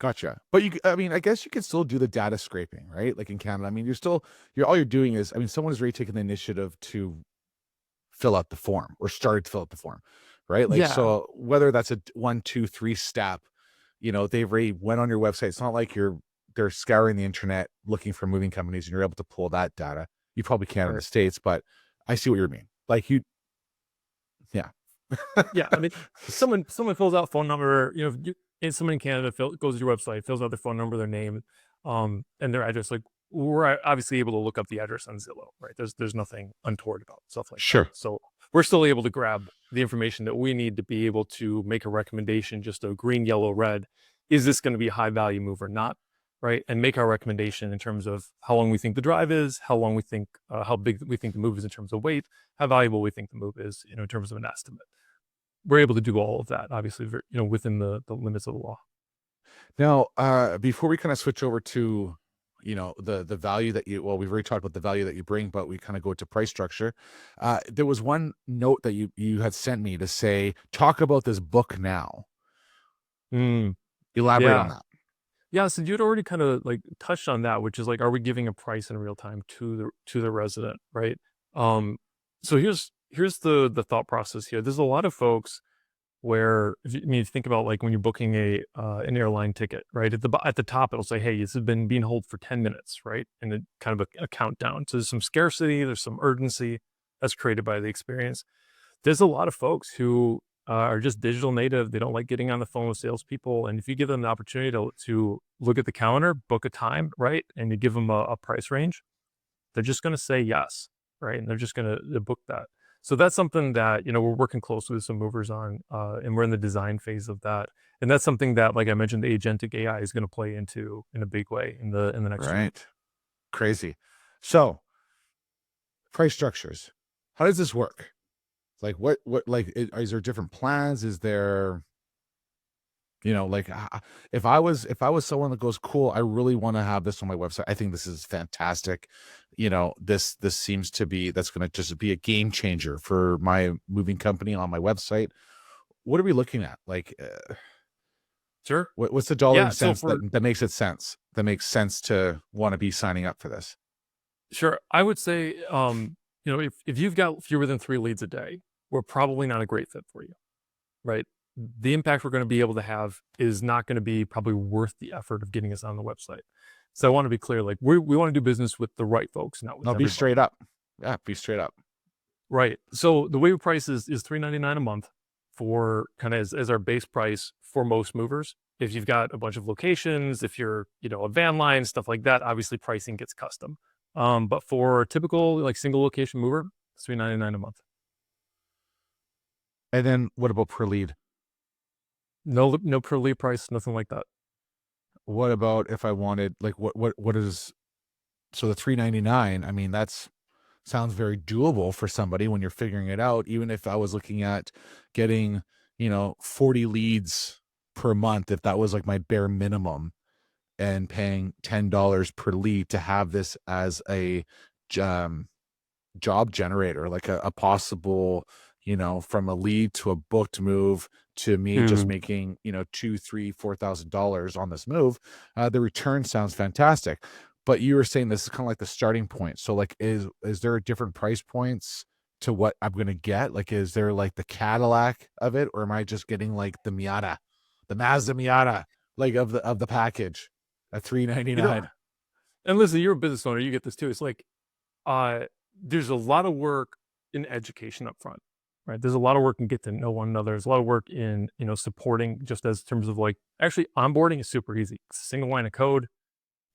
Gotcha. But I guess you can still do the data scraping, right? Like in Canada, all you're doing is, someone has already taken the initiative to fill out the form or started to fill out the form, right? Like, so whether that's a 1, 2, 3 step, they've already went on your website. It's not like they're scouring the internet looking for moving companies and you're able to pull that data. You probably can in the States, but I see what you mean. Like yeah. Yeah. Someone fills out phone number, and someone in Canada goes to your website, fills out their phone number, their name, and their address. Like, we're obviously able to look up the address on Zillow, right? There's nothing untoward about stuff like that. So we're still able to grab the information that we need to be able to make a recommendation, just a green, yellow, red. Is this going to be a high value move or not? Right. And make our recommendation in terms of how long we think the drive is, how long we think, how big we think the move is in terms of weight, how valuable we think the move is, in terms of an estimate. We're able to do all of that, obviously, within the limits of the law. Now, before we kind of switch over to, the value that we've already talked about the value that you bring, but we kind of go to price structure. There was one note that you had sent me to say, talk about this book now. Elaborate on that. Yeah, so you'd already kind of like touched on that, which is like, are we giving a price in real time to the resident, right? So here's the thought process here. There's a lot of folks where, if you think about like when you're booking an airline ticket, right? At the top, it'll say, hey, this has been being hold for 10 minutes, right? And then kind of a countdown. So there's some scarcity, there's some urgency that's created by the experience. There's a lot of folks who are just digital native. They don't like getting on the phone with salespeople. And if you give them the opportunity to look at the calendar, book a time, right? And you give them a price range, they're just going to say yes, right? And they're just going to book that. So that's something that, we're working closely with some movers on, and we're in the design phase of that. And that's something that, like I mentioned, the agentic AI is going to play into in a big way in the next year. Right. Crazy. So price structures. How does this work? Like what like is there different plans? Is there, like if I was someone that goes, cool, I really want to have this on my website. I think this is fantastic. This seems to be, that's going to just be a game changer for my moving company on my website. What are we looking at? Like, Sure. what's the dollar Yeah, and so cents for that makes it sense? That makes sense to want to be signing up for this. Sure. I would say, if you've got fewer than 3 leads a day, we're probably not a great fit for you, right? The impact we're going to be able to have is not going to be probably worth the effort of getting us on the website. So I want to be clear, like we want to do business with the right folks, not with No, be everybody. straight up. Yeah, be straight up. Right. So the way we price is $3.99 a month for kind of as our base price for most movers. If you've got a bunch of locations, if you're, a van line, stuff like that, obviously pricing gets custom. But for a typical like single location mover, it's $3.99 a month. And then what about per lead? No per lead price, nothing like that. What about if I wanted, like, what is, so the $3.99, I mean, that's sounds very doable for somebody when you're figuring it out. Even if I was looking at getting, 40 leads per month, if that was like my bare minimum, and paying $10 per lead to have this as a job generator, like a possible, from a lead to a booked move to me just making, $2,000, $3,000, $4,000 on this move, the return sounds fantastic. But you were saying this is kind of like the starting point. So like, is there different price points to what I'm going to get? Like, is there like the Cadillac of it, or am I just getting like the Miata, the Mazda Miata, like of the package at $3.99? And listen, you're a business owner, you get this too. It's like, there's a lot of work in education up front, right? There's a lot of work in get to know one another. There's a lot of work in, supporting, just as terms of like, actually onboarding is super easy. It's a single line of code,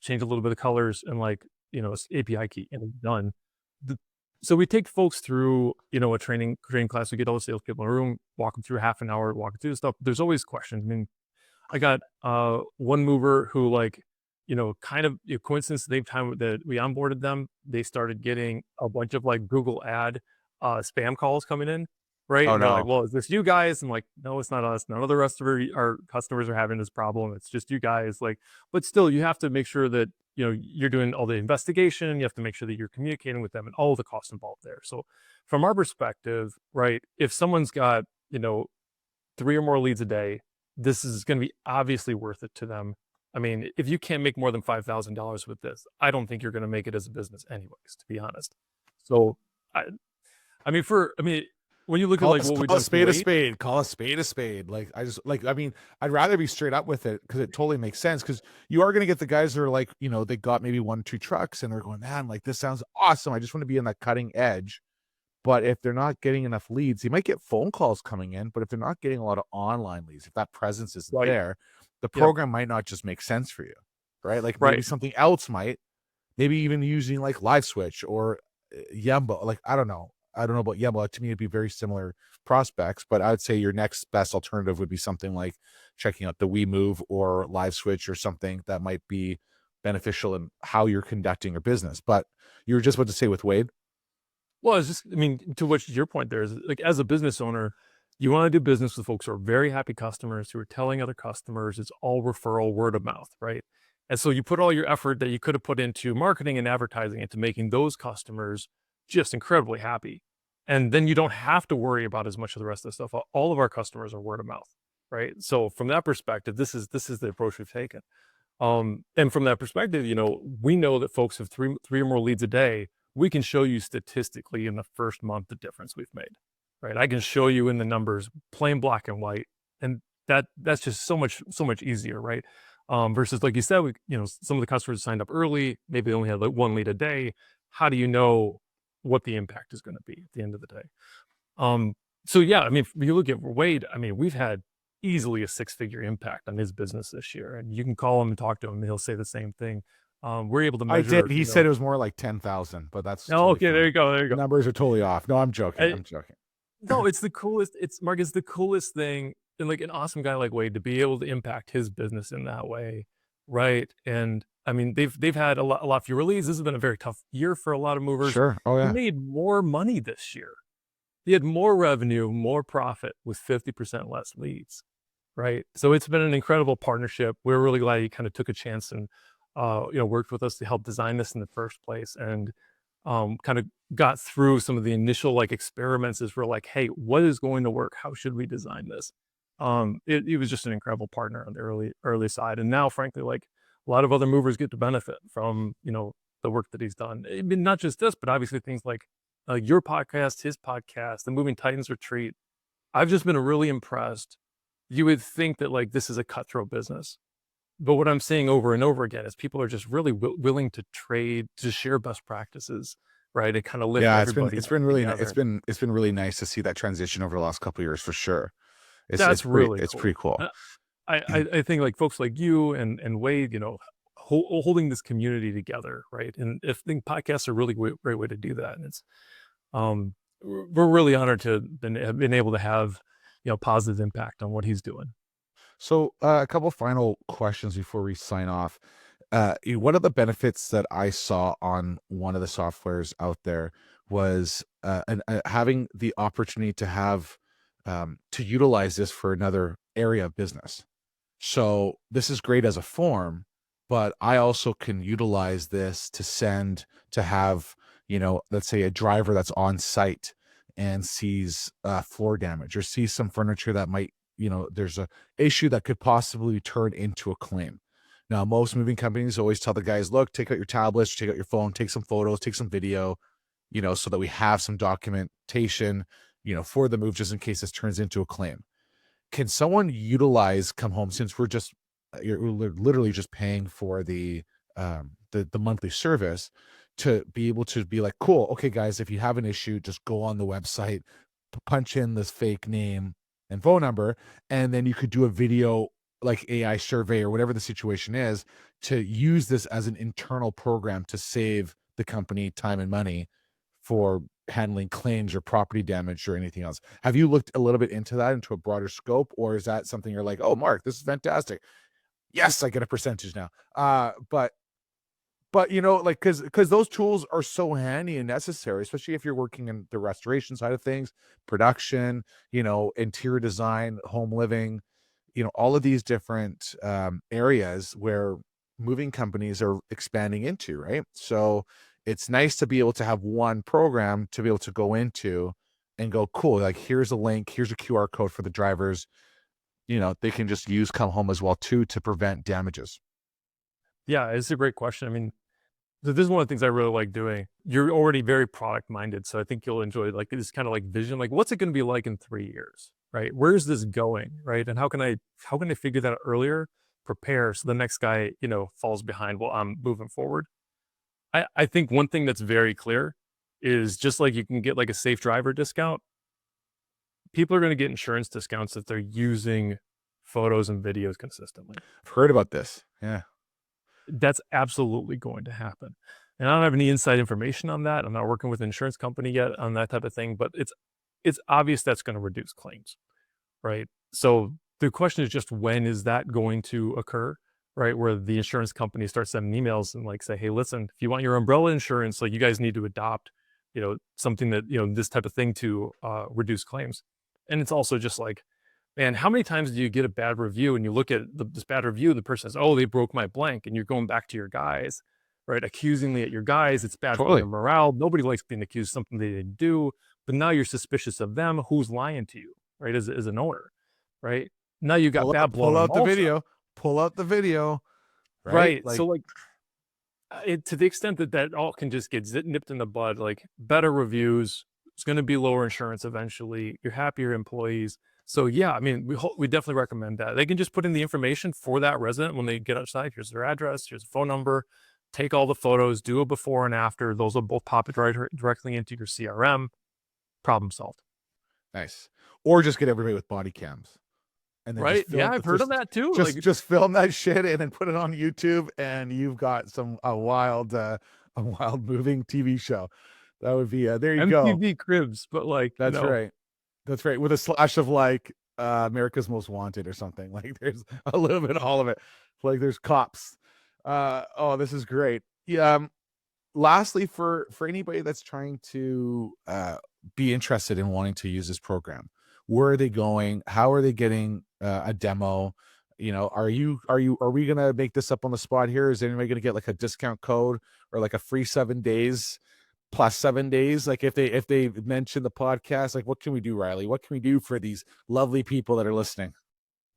change a little bit of colors and like, API key, and it's done. So we take folks through, a training class. We get all the salespeople in a room, walk them through half an hour, walk them through the stuff. There's always questions. I mean, I got one mover who like, kind of coincidence, the same time that we onboarded them, they started getting a bunch of like Google ad spam calls coming in, right? Oh, and they're no. like, well, is this you guys? I'm like, no, it's not us. None of the rest of our customers are having this problem. It's just you guys. Like, but still, you have to make sure that, you're doing all the investigation. You have to make sure that you're communicating with them and all the costs involved there. So from our perspective, right, if someone's got, 3 or more leads a day, this is going to be obviously worth it to them. I mean, if you can't make more than $5,000 with this, I don't think you're going to make it as a business anyways, to be honest. So, when you look at like what we call do, a spade a spade, call a spade a spade. Like, I'd rather be straight up with it, because it totally makes sense. Because you are going to get the guys that are like, they got maybe 1 or 2 trucks and they're going, man, like this sounds awesome. I just want to be on that cutting edge. But if they're not getting enough leads, you might get phone calls coming in. But if they're not getting a lot of online leads, if that presence isn't Right. there, the program might not just make sense for you, right? Like maybe something else might, maybe even using like Live Switch or Yembo. Like, I don't know about Yembo. To me, it'd be very similar prospects, but I would say your next best alternative would be something like checking out the WeMove or Live Switch or something that might be beneficial in how you're conducting your business. But you were just about to say with Wade. Well, it's just, to what your point there is, like, as a business owner, you want to do business with folks who are very happy customers, who are telling other customers. It's all referral, word of mouth, right? And so you put all your effort that you could have put into marketing and advertising into making those customers just incredibly happy. And then you don't have to worry about as much of the rest of the stuff. All of our customers are word of mouth, right? So from that perspective, this is the approach we've taken. And from that perspective, we know that folks have three or more leads a day. We can show you statistically in the first month the difference we've made, right? I can show you in the numbers, plain black and white, and that's just so much easier, right? Versus like you said, some of the customers signed up early, maybe they only had like 1 lead a day. How do you know what the impact is going to be at the end of the day? So yeah, if you look at Wade, we've had easily a 6-figure impact on his business this year, and you can call him and talk to him, and he'll say the same thing. We're able to measure. I did. He said it was more like 10,000, but that's totally okay. Fine. There you go. The numbers are totally off. No, I'm joking. No, it's the coolest. It's the coolest thing, and like an awesome guy like Wade to be able to impact his business in that way, right? And I mean, they've had a lot fewer leads. This has been a very tough year for a lot of movers. Sure. Oh They yeah. made more money this year. They had more revenue, more profit with 50% less leads, right? So it's been an incredible partnership. We're really glad he kind of took a chance and worked with us to help design this in the first place, and kind of got through some of the initial like experiments as we're like, hey, what is going to work? How should we design this? It was just an incredible partner on the early side. And now, frankly, like a lot of other movers get to benefit from, the work that he's done. I mean, not just this, but obviously things like your podcast, his podcast, the Moving Titans Retreat. I've just been really impressed. You would think that like this is a cutthroat business, but what I'm seeing over and over again is people are just really willing to trade, to share best practices, right? And kind of lift Yeah, everybody it's up been really together. it's been really nice to see that transition over the last couple of years for sure. That's really It's cool. pretty cool. I think like folks like you and Wade, holding this community together, right? And I think podcasts are a really great way to do that. And it's we're really honored to have been able to have positive impact on what he's doing. So a couple final questions before we sign off. One of the benefits that I saw on one of the softwares out there was having the opportunity to have to utilize this for another area of business. So this is great as a form, but I also can utilize this to have, let's say a driver that's on site and sees floor damage or sees some furniture that might, there's a issue that could possibly turn into a claim. Now, most moving companies always tell the guys, look, take out your tablets, take out your phone, take some photos, take some video, so that we have some documentation, for the move, just in case this turns into a claim. Can someone utilize Come Home, since you're literally just paying for the monthly service, to be able to be like, cool, okay, guys, if you have an issue, just go on the website, punch in this fake name and phone number, and then you could do a video like AI survey or whatever the situation is, to use this as an internal program to save the company time and money for handling claims or property damage or anything else. Have you looked a little bit into that, into a broader scope, or is that something you're like, oh, Mark, this is fantastic. Yes, I get a percentage now. But like, because those tools are so handy and necessary, especially if you're working in the restoration side of things, production, interior design, home living, all of these different areas where moving companies are expanding into, right? So it's nice to be able to have one program to be able to go into and go, cool, like here's a link, here's a QR code for the drivers. They can just use Come Home as well too, to prevent damages. Yeah, it's a great question. I mean, so this is one of the things I really like doing. You're already very product minded, so I think you'll enjoy like this kind of like vision. Like, what's it going to be like in 3 years, right? Where's this going, right? And how can I figure that out earlier, prepare so the next guy falls behind while I'm moving forward. I think one thing that's very clear is, just like you can get like a safe driver discount, people are going to get insurance discounts if they're using photos and videos consistently. I've heard about this. Yeah. That's absolutely going to happen. And I don't have any inside information on that. I'm not working with an insurance company yet on that type of thing, but it's obvious that's going to reduce claims, right? So the question is just, when is that going to occur, right? Where the insurance company starts sending emails and like say, hey, listen, if you want your umbrella insurance, like you guys need to adopt, something that, this type of thing to reduce claims. And it's also just like, man, how many times do you get a bad review and you look at this bad review, the person says, oh, they broke my blank, and you're going back to your guys, right? Accusingly at your guys. It's bad for their morale. Nobody likes being accused of something they didn't do, but now you're suspicious of them. Who's lying to you, right? As an owner, right? Now you got bad blood. Pull out the video. Right. So like, to the extent that all can just get nipped in the bud, like better reviews, it's going to be lower insurance eventually. You're happier employees. So yeah, I mean, we definitely recommend that. They can just put in the information for that resident when they get outside. Here's their address, here's a phone number, take all the photos, do a before and after. Those will both pop it directly into your CRM. Problem solved. Nice. Or just get everybody with body cams. And then right. Yeah, I've heard of that too. Just film that shit and then put it on YouTube, and you've got a wild moving TV show. That would be there you go. MTV Cribs, but like that's right. That's right. With a slash of like America's Most Wanted or something. Like there's a little bit of all of it. Like there's cops. Oh, this is great. Yeah. Lastly, for anybody that's trying to be interested in wanting to use this program, where are they going? How are they getting a demo? You know, are we gonna make this up on the spot here? Is anybody gonna get like a discount code or like a free 7 days plus 7 days? Like if they mention the podcast, like what can we do, Riley? What can we do for these lovely people that are listening?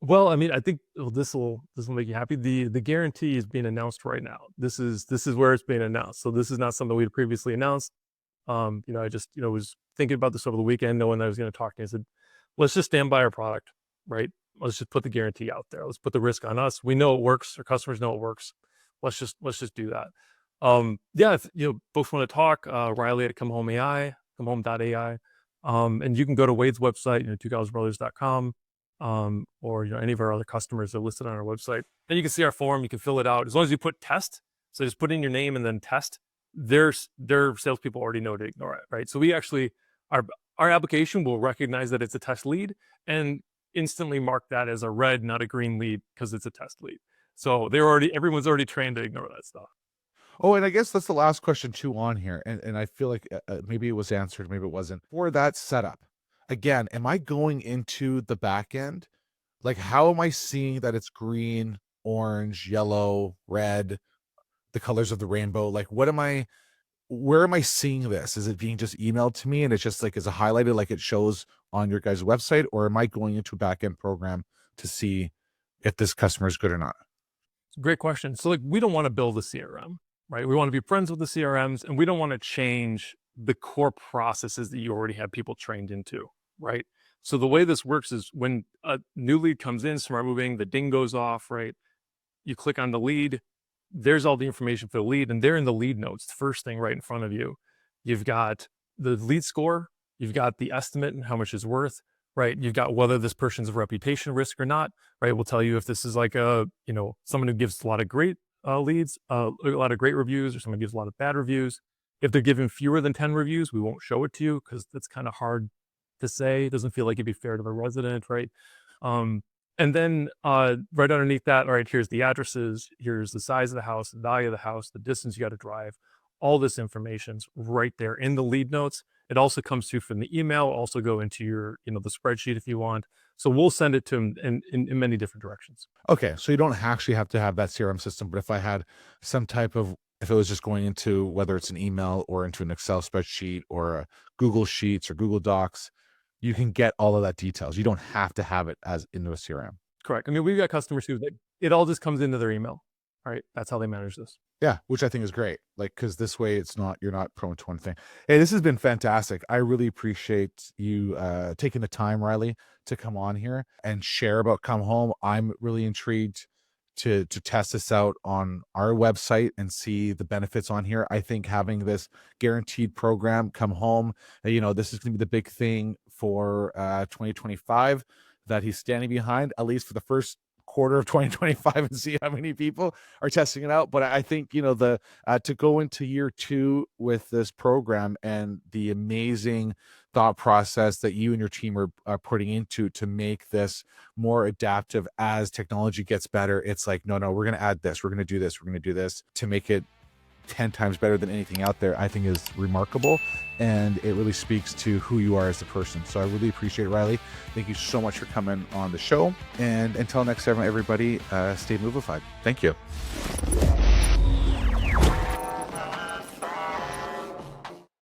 Well, I mean, I think this will make you happy. The guarantee is being announced right now. This is where it's being announced. So this is not something we'd previously announced. You know, I just was thinking about this over the weekend, knowing I was going to talk to you. I said, let's just stand by our product, right? Let's just put the guarantee out there. Let's put the risk on us. We know it works. Our customers know it works. Let's just do that. Yeah, if folks want to talk, Riley at ComeHome.ai, ComeHome.ai, and you can go to Wade's website, 2000brothers.com. Or any of our other customers are listed on our website. Then you can see our form. You can fill it out as long as you put test. So just put in your name and then test. Their salespeople already know to ignore it, right? So we actually our application will recognize that it's a test lead and instantly mark that as a red, not a green lead, because it's a test lead. So everyone's already trained to ignore that stuff. Oh, and I guess that's the last question too on here. And I feel like maybe it was answered, maybe it wasn't. For that setup, again, am I going into the back end? Like, how am I seeing that it's green, orange, yellow, red, the colors of the rainbow? Like, where am I seeing this? Is it being just emailed to me and it's just like, is it highlighted like it shows on your guys' website? Or am I going into a back end program to see if this customer is good or not? Great question. So we don't want to build a CRM, right? We want to be friends with the CRMs, and we don't want to change the core processes that you already have people trained into, right? So the way this works is when a new lead comes in, smart moving, the ding goes off, right? You click on the lead, there's all the information for the lead, and they're in the lead notes, the first thing right in front of you. You've got the lead score, you've got the estimate and how much it's worth, right? You've got whether this person's a reputation risk or not, right? We'll tell you if this is like someone who gives a lot of great leads, a lot of great reviews, or someone gives a lot of bad reviews. If they're giving fewer than 10 reviews, we won't show it to you because that's kind of hard to say. It doesn't feel like it'd be fair to the resident, right? And then right underneath that, all right, here's the addresses, here's the size of the house, the value of the house, the distance you got to drive. All this information's right there in the lead notes. It also comes through from the email, also go into your, the spreadsheet if you want. So we'll send it to them in many different directions. Okay, so you don't actually have to have that CRM system, but if I had some type of, if it was just going into, whether it's an email or into an Excel spreadsheet or a Google Sheets or Google Docs, you can get all of that details. You don't have to have it as into a CRM. Correct. I mean, we've got customers who it all just comes into their email. All right. That's how they manage this. Yeah, which I think is great. Like, because this way you're not prone to one thing. Hey, this has been fantastic. I really appreciate you taking the time, Riley, to come on here and share about Come Home. I'm really intrigued to test this out on our website and see the benefits on here. I think having this guaranteed program, Come Home, this is going to be the big thing for 2025 that he's standing behind, at least for the first quarter of 2025, and see how many people are testing it out. But I think to go into year 2 with this program and the amazing thought process that you and your team are putting into to make this more adaptive as technology gets better. It's like, no, we're going to add this, we're going to do this, we're going to do this to make it 10 times better than anything out there, I think is remarkable. And it really speaks to who you are as a person. So I really appreciate it, Riley. Thank you so much for coming on the show. And until next time, everybody, stay Movified. Thank you.